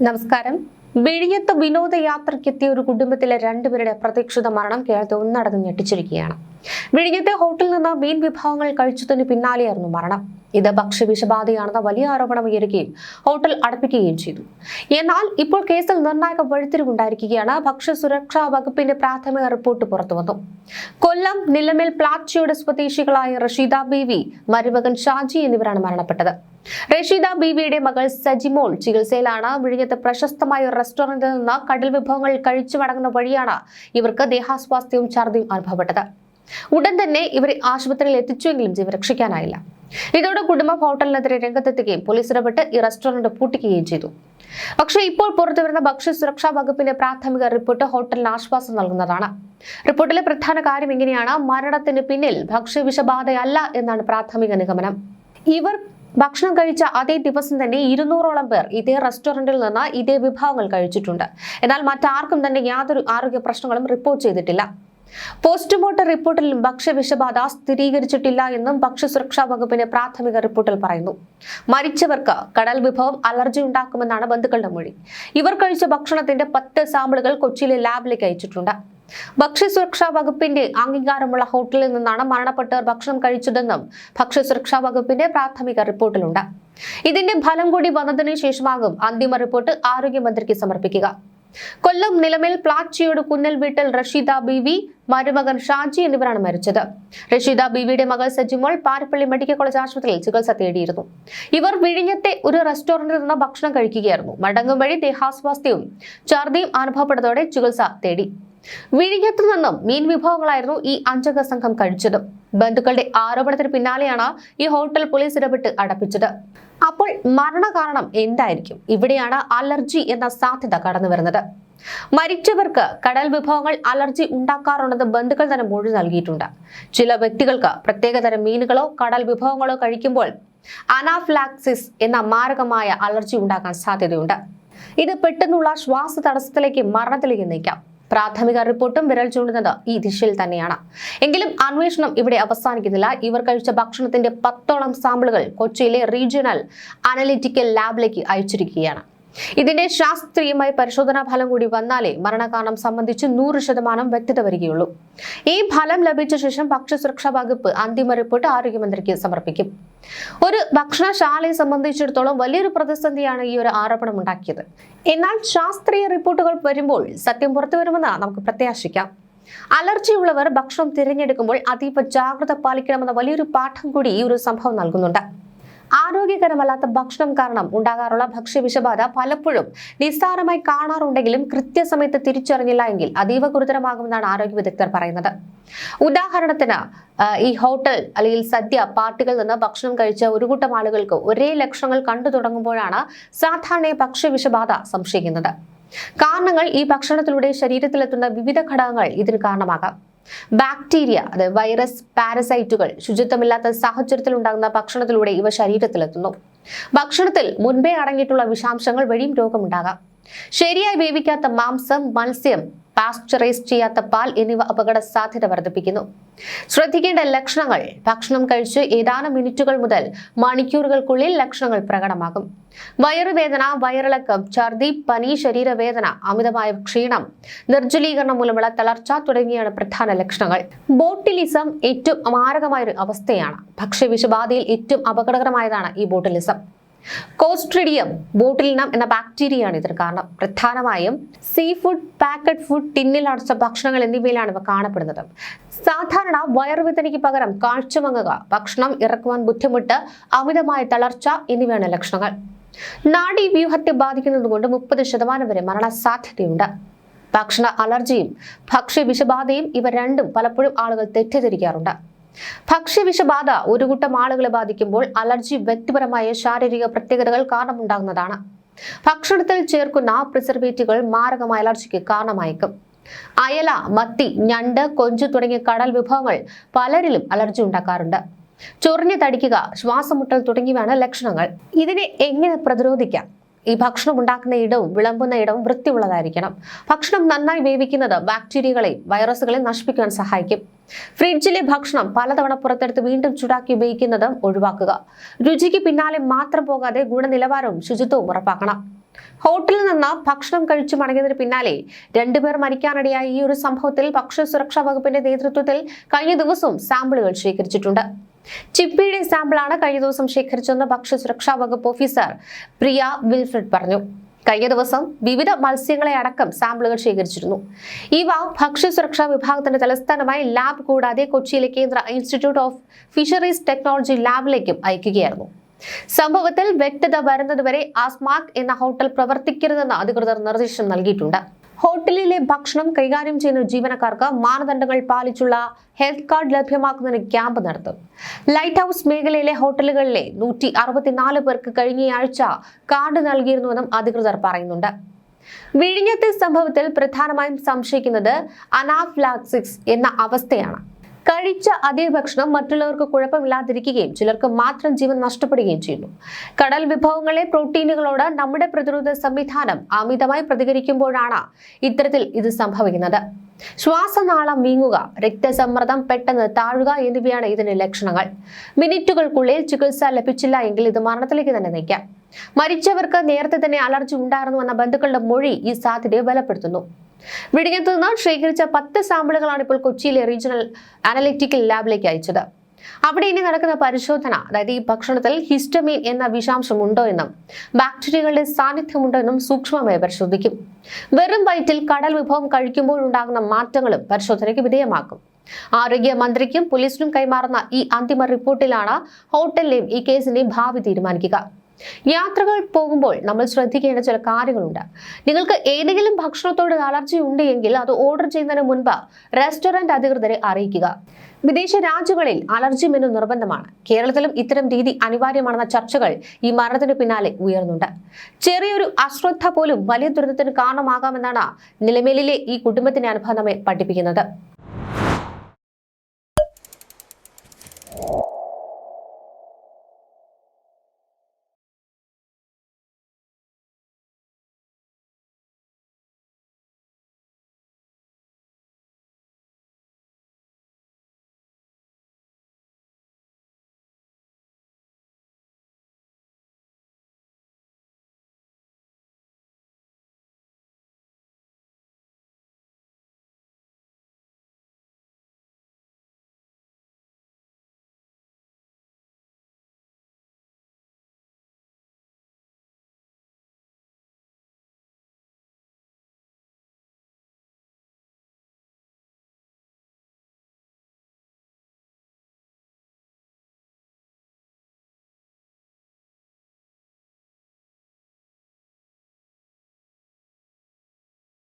നമസ്കാരം. വിഴിഞ്ഞത്ത് വിനോദയാത്രയ്ക്കെത്തിയ ഒരു കുടുംബത്തിലെ രണ്ടുപേരുടെ അപ്രതീക്ഷിത മരണം കേരളത്തെ ഒന്നടങ്കം ഞെട്ടിച്ചിരിക്കുകയാണ്. വിഴിഞ്ഞത്തെ ഹോട്ടലിൽ നിന്ന് മീൻ വിഭവങ്ങൾ കഴിച്ചതിന് പിന്നാലെയായിരുന്നു മരണം. ഇത് ഭക്ഷ്യവിഷബാധയാണെന്ന വലിയ ആരോപണം ഉയരുകയും ഹോട്ടൽ അടപ്പിക്കുകയും ചെയ്തു. എന്നാൽ ഇപ്പോൾ കേസിൽ നിർണായക വഴിത്തിരിവുണ്ടായിരിക്കുകയാണ്. ഭക്ഷ്യസുരക്ഷാ വകുപ്പിന്റെ പ്രാഥമിക റിപ്പോർട്ട് പുറത്തുവന്നു. കൊല്ലം നിലമേൽ പ്ലാച്ചിയുടെ സ്വദേശികളായ റഷീദ ബീവി, മരുമകൻ ഷാജി എന്നിവരാണ് മരണപ്പെട്ടത്. റഷീദ ബീവിയുടെ മകൾ സജിമോൾ ചികിത്സയിലാണ്. വിഴിഞ്ഞത്ത് പ്രശസ്തമായ ഒരു റെസ്റ്റോറന്റിൽ നിന്ന് കടൽ വിഭവങ്ങൾ കഴിച്ചു മടങ്ങുന്ന വഴിയാണ് ഇവർക്ക് ദേഹാസ്വാസ്ഥ്യവും ഛർദിയും അനുഭവപ്പെട്ടത്. ഉടൻ തന്നെ ഇവരെ ആശുപത്രിയിൽ എത്തിച്ചുവെങ്കിലും ജീവൻ രക്ഷിക്കാനായില്ല. ഇതോടെ കുടുംബം ഹോട്ടലിനെതിരെ രംഗത്തെത്തുകയും പോലീസ് ഇടപെട്ട് ഈ റെസ്റ്റോറന്റ് പൂട്ടിക്കുകയും ചെയ്തു. പക്ഷേ ഇപ്പോൾ പുറത്തുവരുന്ന ഭക്ഷ്യസുരക്ഷാ വകുപ്പിന്റെ പ്രാഥമിക റിപ്പോർട്ട് ഹോട്ടലിന് ആശ്വാസം നൽകുന്നതാണ്. റിപ്പോർട്ടിലെ പ്രധാന കാര്യം ഇങ്ങനെയാണ്: മരണത്തിന് പിന്നിൽ ഭക്ഷ്യവിഷബാധയല്ല എന്നാണ് പ്രാഥമിക നിഗമനം. ഇവർ ഭക്ഷണം കഴിച്ച അതേ ദിവസം തന്നെ 200ഓളം പേർ ഇതേ റെസ്റ്റോറന്റിൽ നിന്ന് ഇതേ വിഭവങ്ങൾ കഴിച്ചിട്ടുണ്ട്. എന്നാൽ മറ്റാർക്കും തന്നെ യാതൊരു ആരോഗ്യ പ്രശ്നങ്ങളും റിപ്പോർട്ട് ചെയ്തിട്ടില്ല. പോസ്റ്റ്മോർട്ടം റിപ്പോർട്ടിലും ഭക്ഷ്യവിഷബാധ സ്ഥിരീകരിച്ചിട്ടില്ല എന്നും ഭക്ഷ്യസുരക്ഷാ വകുപ്പിന്റെ പ്രാഥമിക റിപ്പോർട്ടിൽ പറയുന്നു. മരിച്ചവർക്ക് കടൽ വിഭവം അലർജി ഉണ്ടാക്കുമെന്നാണ് ബന്ധുക്കളുടെ മൊഴി. ഇവർ കഴിച്ച ഭക്ഷണത്തിന്റെ 10 സാമ്പിളുകൾ കൊച്ചിയിലെ ലാബിലേക്ക് അയച്ചിട്ടുണ്ട്. ഭക്ഷ്യസുരക്ഷാ വകുപ്പിന്റെ അംഗീകാരമുള്ള ഹോട്ടലിൽ നിന്നാണ് മരണപ്പെട്ടവർ ഭക്ഷണം കഴിച്ചതെന്നും ഭക്ഷ്യസുരക്ഷാ വകുപ്പിന്റെ പ്രാഥമിക റിപ്പോർട്ടിലുണ്ട്. ഇതിന്റെ ഫലം കൂടി വന്നതിന് ശേഷമാകും അന്തിമ റിപ്പോർട്ട് ആരോഗ്യമന്ത്രിക്ക് സമർപ്പിക്കുക. കൊല്ലം നിലമേൽ പ്ലാച്ചിയോട് കുന്നൽ വീട്ടിൽ റഷീദ ബീവി, മരുമകൻ ഷാജി എന്നിവരാണ് മരിച്ചത്. റഷീദ ബീവിയുടെ മകൾ സജിമോൾ പാരിപ്പള്ളി മെഡിക്കൽ കോളേജ് ആശുപത്രിയിൽ ചികിത്സ തേടിയിരുന്നു. ഇവർ വിഴിഞ്ഞത്തെ ഒരു റെസ്റ്റോറന്റിൽ നിന്ന് ഭക്ഷണം കഴിക്കുകയായിരുന്നു. മടങ്ങും വഴി ദേഹാസ്വാസ്ഥ്യവും ഛർദിയും അനുഭവപ്പെട്ടതോടെ ചികിത്സ തേടി. വിഴിഞ്ഞത്തു നിന്നും മീൻ വിഭവങ്ങളായിരുന്നു ഈ 5 അംഗ സംഘം കഴിച്ചത്. ബന്ധുക്കളുടെ ആരോപണത്തിന് പിന്നാലെയാണ് ഈ ഹോട്ടൽ പോലീസ് ഇടപെട്ട് അടപ്പിച്ചത്. അപ്പോൾ മരണകാരണം എന്തായിരിക്കും? ഇവിടെയാണ് അലർജി എന്ന സാധ്യത കടന്നു വരുന്നത്. മരിച്ചവർക്ക് കടൽ വിഭവങ്ങൾ അലർജി ഉണ്ടാക്കാറുണ്ടെന്ന് ബന്ധുക്കൾ തന്നെ മൊഴി നൽകിയിട്ടുണ്ട്. ചില വ്യക്തികൾക്ക് പ്രത്യേകതരം മീനുകളോ കടൽ വിഭവങ്ങളോ കഴിക്കുമ്പോൾ അനാഫ്ലാക്സിസ് എന്ന മാരകമായ അലർജി ഉണ്ടാക്കാൻ സാധ്യതയുണ്ട്. ഇത് പെട്ടെന്നുള്ള ശ്വാസ തടസ്സത്തിലേക്ക് മരണത്തിലേക്ക് നയിക്കാം. പ്രാഥമിക റിപ്പോർട്ടും വിരൽ ചൂണ്ടുന്നത് ഈ ദിശയിൽ തന്നെയാണ്. എങ്കിലും അന്വേഷണം ഇവിടെ അവസാനിക്കുന്നില്ല. ഇവർ കഴിച്ച ഭക്ഷണത്തിന്റെ 10ഓളം സാമ്പിളുകൾ കൊച്ചിയിലെ റീജിയണൽ അനലിറ്റിക്കൽ ലാബിലേക്ക് അയച്ചിരിക്കുകയാണ്. ഇതിന്റെ ശാസ്ത്രീയമായ പരിശോധനാ ഫലം കൂടി വന്നാലേ മരണകാരണം സംബന്ധിച്ച് 100% വ്യക്തത വരികയുള്ളൂ. ഈ ഫലം ലഭിച്ച ശേഷം ഭക്ഷ്യസുരക്ഷാ വകുപ്പ് അന്തിമ റിപ്പോർട്ട് ആരോഗ്യമന്ത്രിക്ക് സമർപ്പിക്കും. ഒരു ഭക്ഷണശാലയെ സംബന്ധിച്ചിടത്തോളം വലിയൊരു പ്രതിസന്ധിയാണ് ഈ ഒരു ആരോപണം ഉണ്ടാക്കിയത്. എന്നാൽ ശാസ്ത്രീയ റിപ്പോർട്ടുകൾ വരുമ്പോൾ സത്യം പുറത്തു വരുമെന്ന് നമുക്ക് പ്രത്യാശിക്കാം. അലർജിയുള്ളവർ ഭക്ഷണം തിരഞ്ഞെടുക്കുമ്പോൾ അതീവ ജാഗ്രത പാലിക്കണമെന്ന വലിയൊരു പാഠം കൂടി ഈ ഒരു സംഭവം നൽകുന്നുണ്ട്. ആരോഗ്യകരമല്ലാത്ത ഭക്ഷണം കാരണം ഉണ്ടാകാറുള്ള ഭക്ഷ്യവിഷബാധ പലപ്പോഴും നിസ്സാരമായി കാണാറുണ്ടെങ്കിലും കൃത്യസമയത്ത് തിരിച്ചറിഞ്ഞില്ല എങ്കിൽ അതീവ ഗുരുതരമാകുമെന്നാണ് ആരോഗ്യ വിദഗ്ധർ പറയുന്നത്. ഉദാഹരണത്തിന് ഈ ഹോട്ടൽ അല്ലെങ്കിൽ സദ്യ പാർട്ടികളിൽ നിന്ന് ഭക്ഷണം കഴിച്ച ഒരു കൂട്ടം ആളുകൾക്ക് ഒരേ ലക്ഷണങ്ങൾ കണ്ടു തുടങ്ങുമ്പോഴാണ് സാധാരണ ഭക്ഷ്യവിഷബാധ സംശയിക്കുന്നത്. കാരണങ്ങൾ ഈ ഭക്ഷണത്തിലൂടെ ശരീരത്തിലെത്തുന്ന വിവിധ ഘടകങ്ങൾ ഇതിന് കാരണമാകാം. ബാക്ടീരിയ, വൈറസ്, പാരസൈറ്റുകൾ ശുചിത്വമില്ലാത്ത സാഹചര്യത്തിൽ ഉണ്ടാകുന്ന ഭക്ഷണത്തിലൂടെ ഇവ ശരീരത്തിലെത്തുന്നു. ഭക്ഷണത്തിൽ മുൻപേ അടങ്ങിയിട്ടുള്ള വിഷാംശങ്ങൾ വഴിയും രോഗമുണ്ടാകാം. ശരിയായി വേവിക്കാത്ത മാംസം, മത്സ്യം, പാസ്ചറൈസ് ചെയ്യാത്ത പാൽ എന്നിവ അപകട സാധ്യത വർദ്ധിപ്പിക്കുന്നു. ശ്രദ്ധിക്കേണ്ട ലക്ഷണങ്ങൾ: ഭക്ഷണം കഴിച്ച് ഏതാനും മിനിറ്റുകൾ മുതൽ മണിക്കൂറുകൾക്കുള്ളിൽ ലക്ഷണങ്ങൾ പ്രകടമാകും. വയറുവേദന, വയറിളക്കം, ഛർദി, പനി, ശരീരവേദന, അമിതമായ ക്ഷീണം, നിർജ്ജലീകരണം മൂലമുള്ള തളർച്ച തുടങ്ങിയാണ് പ്രധാന ലക്ഷണങ്ങൾ. ബോട്ടിലിസം ഏറ്റവും മാരകമായൊരു അവസ്ഥയാണ്. ഭക്ഷ്യവിഷബാധയിൽ ഏറ്റവും അപകടകരമായതാണ് ഈ ബോട്ടിലിസം. കോസ്ട്രിഡിയം ബോട്ടിലിനം എന്ന ബാക്ടീരിയയാണ് ഇതിന് കാരണം. പ്രധാനമായും സീ ഫുഡ്, പാക്കറ്റ് ഫുഡ്, ടിന്നിൽ അടച്ച ഭക്ഷണങ്ങൾ എന്നിവയിലാണ് ഇവ കാണപ്പെടുന്നത്. സാധാരണ വയറുവേദനയ്ക്ക് പകരം കാഴ്ചമങ്ങുക, ഭക്ഷണം ഇറക്കുവാൻ ബുദ്ധിമുട്ട്, അമിതമായ തളർച്ച എന്നിവയാണ് ലക്ഷണങ്ങൾ. നാഡീവ്യൂഹത്തെ ബാധിക്കുന്നതുകൊണ്ട് 30% വരെ മരണസാധ്യതയുണ്ട്. ഭക്ഷണ അലർജിയും ഭക്ഷ്യവിഷബാധയും ഇവ രണ്ടും പലപ്പോഴും ആളുകൾ തെറ്റിദ്ധരിക്കാറുണ്ട്. ഭക്ഷ്യവിഷബാധ ഒരു കൂട്ടം ആളുകളെ ബാധിക്കുമ്പോൾ അലർജി വ്യക്തിപരമായ ശാരീരിക പ്രത്യേകതകൾ കാരണമുണ്ടാകുന്നതാണ്. ഭക്ഷണത്തിൽ ചേർക്കുന്ന പ്രിസർവേറ്റീവുകൾ മാരകമായ അലർജിക്ക് കാരണമായേക്കും. അയല, മത്തി, ഞണ്ട്, കൊഞ്ച് തുടങ്ങിയ കടൽ വിഭവങ്ങൾ പലരിലും അലർജി ഉണ്ടാക്കാറുണ്ട്. ചൊറിഞ്ഞു തടിക്കുക, ശ്വാസമുട്ടൽ തുടങ്ങിയവയാണ് ലക്ഷണങ്ങൾ. ഇതിനെ എങ്ങനെ പ്രതിരോധിക്കാം? ഈ ഭക്ഷണം ഉണ്ടാക്കുന്ന ഇടവും വിളമ്പുന്ന ഇടവും വൃത്തിയുള്ളതായിരിക്കണം. ഭക്ഷണം നന്നായി വേവിക്കുന്നത് ബാക്ടീരിയകളെയും വൈറസുകളെയും നശിപ്പിക്കാൻ സഹായിക്കും. ഫ്രിഡ്ജിലെ ഭക്ഷണം പലതവണ പുറത്തെടുത്ത് വീണ്ടും ചൂടാക്കി ഉപയോഗിക്കുന്നതും ഒഴിവാക്കുക. രുചിക്ക് പിന്നാലെ മാത്രം പോകാതെ ഗുണനിലവാരവും ശുചിത്വവും ഉറപ്പാക്കണം. ഹോട്ടലിൽ നിന്ന് ഭക്ഷണം കഴിച്ചു മടങ്ങിയതിന് പിന്നാലെ രണ്ടുപേർ മരിക്കാനിടയായ ഈ ഒരു സംഭവത്തിൽ ഭക്ഷ്യസുരക്ഷാ വകുപ്പിന്റെ നേതൃത്വത്തിൽ കഴിഞ്ഞ ദിവസവും സാമ്പിളുകൾ ശേഖരിച്ചിട്ടുണ്ട്. ചിപ്പിയുടെ സാമ്പിളാണ് കഴിഞ്ഞ ദിവസം ശേഖരിച്ചെന്ന് ഭക്ഷ്യസുരക്ഷാ വകുപ്പ് ഓഫീസർ പ്രിയ വിൽഫ്രഡ് പറഞ്ഞു. കഴിഞ്ഞ ദിവസം വിവിധ മത്സ്യങ്ങളെ അടക്കം സാമ്പിളുകൾ ശേഖരിച്ചിരുന്നു. ഇവ ഭക്ഷ്യസുരക്ഷാ വിഭാഗത്തിന്റെ തലസ്ഥാനമായ ലാബ് കൂടാതെ കൊച്ചിയിലെ കേന്ദ്ര ഇൻസ്റ്റിറ്റ്യൂട്ട് ഓഫ് ഫിഷറീസ് ടെക്നോളജി ലാബിലേക്കും അയക്കുകയായിരുന്നു. സംഭവത്തിൽ വ്യക്തത വരുന്നതുവരെ ആസ്മാക് എന്ന ഹോട്ടൽ പ്രവർത്തിക്കരുതെന്ന് അധികൃതർ നിർദ്ദേശം നൽകിയിട്ടുണ്ട്. ഹോട്ടലിലെ ഭക്ഷണം കൈകാര്യം ചെയ്യുന്ന ജീവനക്കാർക്ക് മാനദണ്ഡങ്ങൾ പാലിച്ചുള്ള ഹെൽത്ത് കാർഡ് ലഭ്യമാക്കുന്നതിന് ക്യാമ്പ് നടത്തും. ലൈറ്റ് ഹൌസ് മേഖലയിലെ ഹോട്ടലുകളിലെ 164 പേർക്ക് കഴിഞ്ഞയാഴ്ച കാർഡ് നൽകിയിരുന്നുവെന്നും അധികൃതർ പറയുന്നുണ്ട്. വിഴിഞ്ഞത്തെ സംഭവത്തിൽ പ്രധാനമായും സംശയിക്കുന്നത് അനാഫ്ലാക്സിസ് എന്ന അവസ്ഥയാണ്. കഴിച്ച അതേ ഭക്ഷണം മറ്റുള്ളവർക്ക് കുഴപ്പമില്ലാതിരിക്കുകയും ചിലർക്ക് മാത്രം ജീവൻ നഷ്ടപ്പെടുകയും ചെയ്യുന്നു. കടൽ വിഭവങ്ങളെ പ്രോട്ടീനുകളോട് നമ്മുടെ പ്രതിരോധ സംവിധാനം അമിതമായി പ്രതികരിക്കുമ്പോഴാണ് ഇത്തരത്തിൽ ഇത് സംഭവിക്കുന്നത്. ശ്വാസനാളം വീങ്ങുക, രക്തസമ്മർദ്ദം പെട്ടെന്ന് താഴുക എന്നിവയാണ് ഇതിന്റെ ലക്ഷണങ്ങൾ. മിനിറ്റുകൾക്കുള്ളിൽ ചികിത്സ ലഭിച്ചില്ല എങ്കിൽ ഇത് മരണത്തിലേക്ക് തന്നെ നയിക്കാം. മരിച്ചവർക്ക് നേരത്തെ തന്നെ അലർജി ഉണ്ടായിരുന്നുവെന്ന ബന്ധുക്കളുടെ മൊഴി ഈ സാധ്യതയെ ബലപ്പെടുത്തുന്നു. വിഴിഞ്ഞത്ത് നിന്ന് ശേഖരിച്ച 10 സാമ്പിളുകളാണ് ഇപ്പോൾ കൊച്ചിയിലെ റീജിയണൽ അനലിറ്റിക്കൽ ലാബിലേക്ക് അയച്ചത്. അവിടെ ഇനി നടക്കുന്ന പരിശോധന, അതായത് ഈ ഭക്ഷണത്തിൽ ഹിസ്റ്റമീൻ എന്ന വിഷാംശം ഉണ്ടോ എന്നും ബാക്ടീരിയകളുടെ സാന്നിധ്യമുണ്ടോ എന്നും സൂക്ഷ്മമായി പരിശോധിക്കും. വെറും വയറ്റിൽ കടൽ വിഭവം കഴിക്കുമ്പോഴുണ്ടാകുന്ന മാറ്റങ്ങളും പരിശോധനയ്ക്ക് വിധേയമാക്കും. ആരോഗ്യ മന്ത്രിക്കും പോലീസിനും കൈമാറുന്ന ഈ അന്തിമ റിപ്പോർട്ടിലാണ് ഹോട്ടലിലെയും ഈ കേസിന്റെയും ഭാവി തീരുമാനിക്കുക. യാത്രകൾ പോകുമ്പോൾ നമ്മൾ ശ്രദ്ധിക്കേണ്ട ചില കാര്യങ്ങളുണ്ട്. നിങ്ങൾക്ക് ഏതെങ്കിലും ഭക്ഷണത്തോട് അലർജി ഉണ്ട് എങ്കിൽ അത് ഓർഡർ ചെയ്യുന്നതിന് മുൻപ് റെസ്റ്റോറന്റ് അധികൃതരെ അറിയിക്കുക. വിദേശ രാജ്യങ്ങളിൽ അലർജി മെനു നിർബന്ധമാണ്. കേരളത്തിലും ഇത്തരം രീതി അനിവാര്യമാണെന്ന ചർച്ചകൾ ഈ മരണത്തിന് പിന്നാലെ ഉയർന്നുണ്ട്. ചെറിയൊരു അശ്രദ്ധ പോലും വലിയ ദുരന്തത്തിന് കാരണമാകാമെന്നാണ് നിലമേലിലെ ഈ കുടുംബത്തിന്റെ അനുഭവം നമ്മെ പഠിപ്പിക്കുന്നത്.